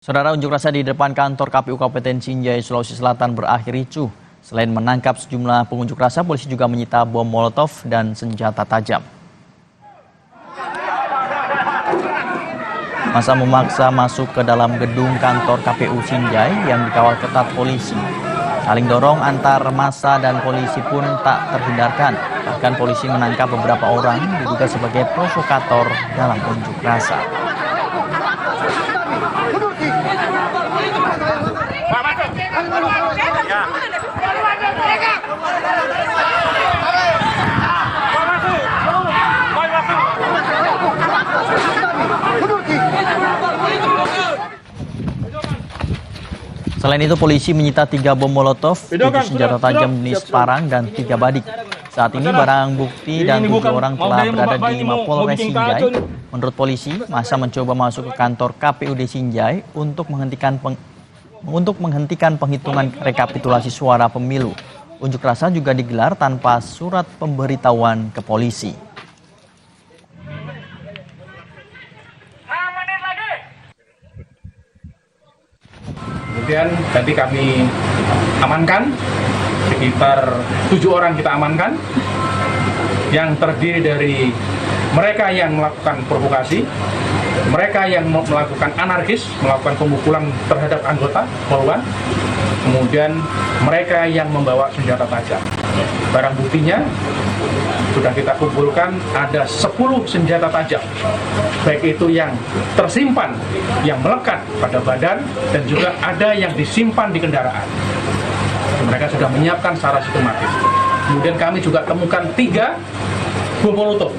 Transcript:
Saudara, unjuk rasa di depan kantor KPU Kabupaten Sinjai, Sulawesi Selatan berakhir ricuh. Selain menangkap sejumlah pengunjuk rasa, polisi juga menyita bom molotov dan senjata tajam. Massa memaksa masuk ke dalam gedung kantor KPU Sinjai yang dikawal ketat polisi. Saling dorong antar massa dan polisi pun tak terhindarkan. Bahkan polisi menangkap beberapa orang diduga sebagai provokator dalam unjuk rasa. Selain itu, polisi menyita 3 bom molotov, 7 senjata tajam jenis parang, dan 3 badik. Saat ini barang bukti dan 7 orang telah berada di Mapolres Sinjai. Menurut polisi, massa mencoba masuk ke kantor KPUD Sinjai untuk menghentikan penghitungan rekapitulasi suara pemilu. Unjuk rasa juga digelar tanpa surat pemberitahuan ke polisi. Kemudian tadi kami amankan sekitar 7 orang kita amankan yang terdiri dari mereka yang melakukan provokasi, mereka yang melakukan anarkis, melakukan pemukulan terhadap anggota Polwan, kemudian mereka yang membawa senjata tajam. Barang buktinya sudah kita kumpulkan ada 10 senjata tajam, baik itu yang tersimpan, yang melekat pada badan, dan juga ada yang disimpan di kendaraan. Mereka sudah menyiapkan secara sistematis. Kemudian kami juga temukan 3 bom molotov